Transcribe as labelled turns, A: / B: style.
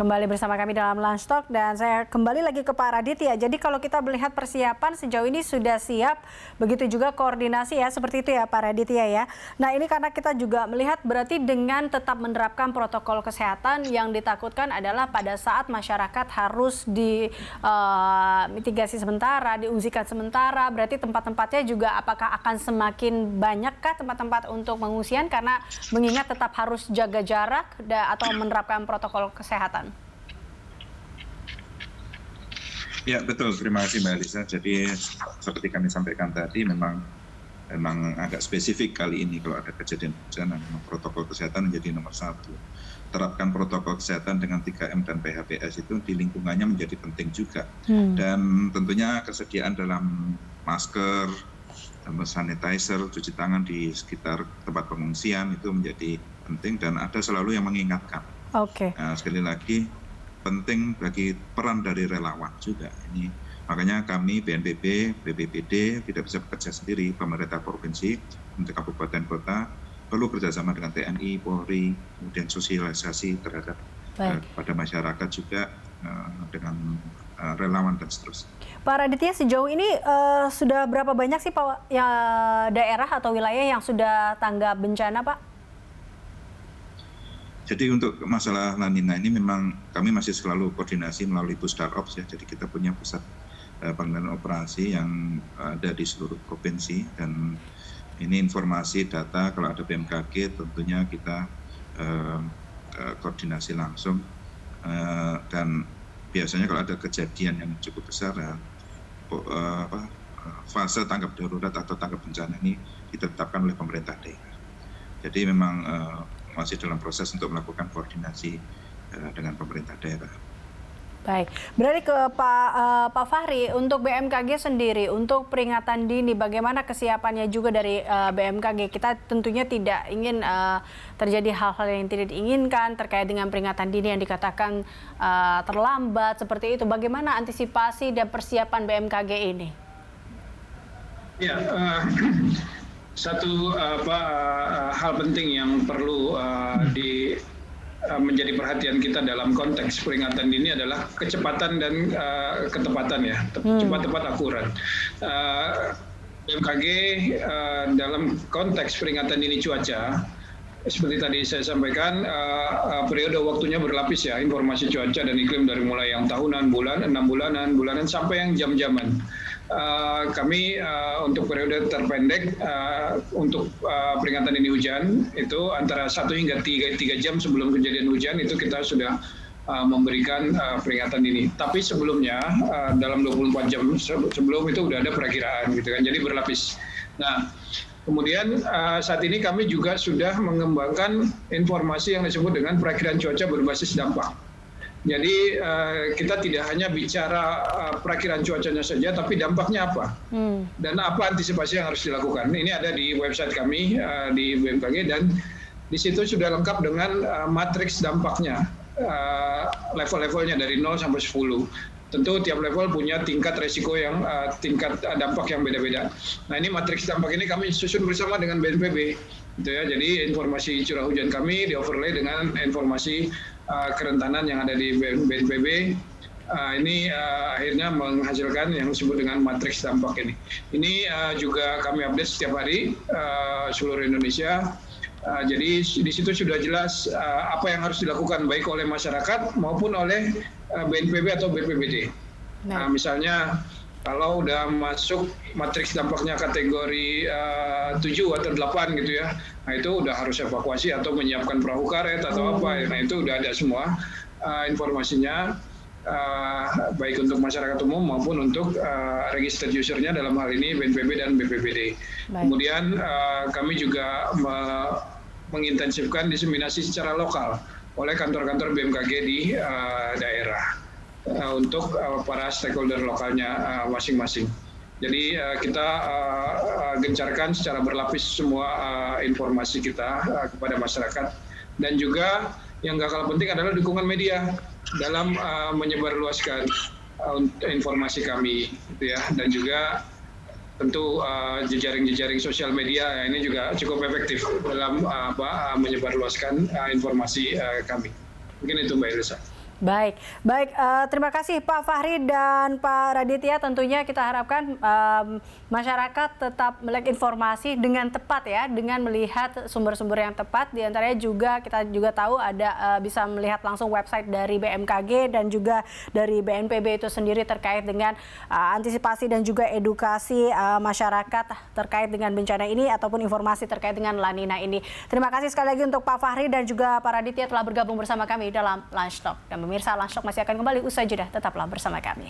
A: Kembali bersama kami dalam Lunch Talk dan saya kembali lagi ke Pak Raditya. Jadi kalau kita melihat persiapan sejauh ini sudah siap, begitu juga koordinasi ya, seperti itu ya Pak Raditya ya. Nah ini karena kita juga melihat berarti dengan tetap menerapkan protokol kesehatan yang ditakutkan adalah pada saat masyarakat harus mitigasi sementara, diungsikan sementara, berarti tempat-tempatnya juga apakah akan semakin banyakkah tempat-tempat untuk pengungsian karena mengingat tetap harus jaga jarak atau menerapkan protokol kesehatan?
B: Ya betul, terima kasih Mbak Elisa. Jadi seperti kami sampaikan tadi memang agak spesifik kali ini kalau ada kejadian bencana, memang protokol kesehatan menjadi nomor satu. Terapkan protokol kesehatan dengan 3M dan PHBS itu di lingkungannya menjadi penting juga. Dan tentunya kesediaan dalam masker, sanitizer, cuci tangan di sekitar tempat pengungsian itu menjadi penting dan ada selalu yang mengingatkan. Nah, sekali lagi penting bagi peran dari relawan juga ini. Makanya kami BNPB, BPBD tidak bisa bekerja sendiri, pemerintah provinsi untuk kabupaten kota perlu kerjasama dengan TNI, Polri, kemudian sosialisasi terhadap kepada masyarakat juga dengan relawan dan seterusnya.
A: Pak Raditya, sejauh ini sudah berapa banyak sih Pak daerah atau wilayah yang sudah tanggap bencana Pak?
B: Jadi untuk masalah La Nina ini memang kami masih selalu koordinasi melalui Pusdar Ops ya. Jadi kita punya pusat pengendalian operasi yang ada di seluruh provinsi dan ini informasi data kalau ada BMKG tentunya kita koordinasi langsung dan biasanya kalau ada kejadian yang cukup besar fase tanggap darurat atau tanggap bencana ini ditetapkan oleh pemerintah daerah. Jadi memang masih dalam proses untuk melakukan koordinasi dengan pemerintah daerah.
A: Baik, berarti ke Pak Fahri, untuk BMKG sendiri, untuk peringatan dini, bagaimana kesiapannya juga dari BMKG? Kita tentunya tidak ingin terjadi hal-hal yang tidak diinginkan terkait dengan peringatan dini yang dikatakan terlambat, seperti itu. Bagaimana antisipasi dan persiapan BMKG ini?
C: Ya, satu hal penting yang perlu menjadi perhatian kita dalam konteks peringatan dini adalah kecepatan dan ketepatan ya, cepat-tepat akurat. BMKG dalam konteks peringatan dini cuaca, seperti tadi saya sampaikan, periode waktunya berlapis ya, informasi cuaca dan iklim dari mulai yang tahunan, 6 bulanan, sampai yang jam-jaman. Kami untuk periode terpendek untuk peringatan dini hujan itu antara 1 hingga 3 jam sebelum kejadian hujan itu kita sudah memberikan peringatan dini. Tapi sebelumnya dalam 24 jam sebelum itu sudah ada perakiraan gitu kan. Jadi berlapis. Nah, kemudian saat ini kami juga sudah mengembangkan informasi yang disebut dengan perakiraan cuaca berbasis dampak. Jadi kita tidak hanya bicara perakiraan cuacanya saja, tapi dampaknya apa dan apa antisipasi yang harus dilakukan. Ini ada di website kami di BMKG dan di situ sudah lengkap dengan matriks dampaknya, level-levelnya dari 0 sampai 10. Tentu tiap level punya tingkat resiko yang tingkat dampak yang beda-beda. Nah ini matriks dampak ini kami susun bersama dengan BNPB. Gitu ya. Jadi informasi curah hujan kami di overlay dengan informasi kerentanan yang ada di BNPB. Ini akhirnya menghasilkan yang disebut dengan matriks dampak ini. Ini juga kami update setiap hari seluruh Indonesia. Jadi di situ sudah jelas apa yang harus dilakukan baik oleh masyarakat maupun oleh BNPB atau BPBD. Nah, misalnya kalau udah masuk matriks dampaknya kategori 7 atau 8 gitu ya, nah itu udah harus evakuasi atau menyiapkan perahu karet atau apa. Nah itu udah ada semua informasinya, baik untuk masyarakat umum maupun untuk registered usernya dalam hal ini BNPB dan BPBD. Kemudian kami juga mengintensifkan diseminasi secara lokal oleh kantor-kantor BMKG di daerah untuk para stakeholder lokalnya masing-masing. Jadi kita gencarkan secara berlapis semua informasi kita kepada masyarakat dan juga yang gak kalah penting adalah dukungan media dalam menyebarluaskan informasi kami, gitu ya, dan juga tentu jejaring-jejaring sosial media ini juga cukup efektif dalam menyebarluaskan informasi kami. Mungkin itu Mbak Elisa.
A: Baik, terima kasih Pak Fahri dan Pak Raditya. Tentunya kita harapkan masyarakat tetap melek informasi dengan tepat ya, dengan melihat sumber-sumber yang tepat. Di antaranya juga kita juga tahu ada bisa melihat langsung website dari BMKG dan juga dari BNPB itu sendiri terkait dengan antisipasi dan juga edukasi masyarakat terkait dengan bencana ini ataupun informasi terkait dengan La Nina ini. Terima kasih sekali lagi untuk Pak Fahri dan juga Pak Raditya telah bergabung bersama kami dalam Lunch Talk. Dan pemirsa, Lunch Talk masih akan kembali usai jeda. Tetaplah bersama kami.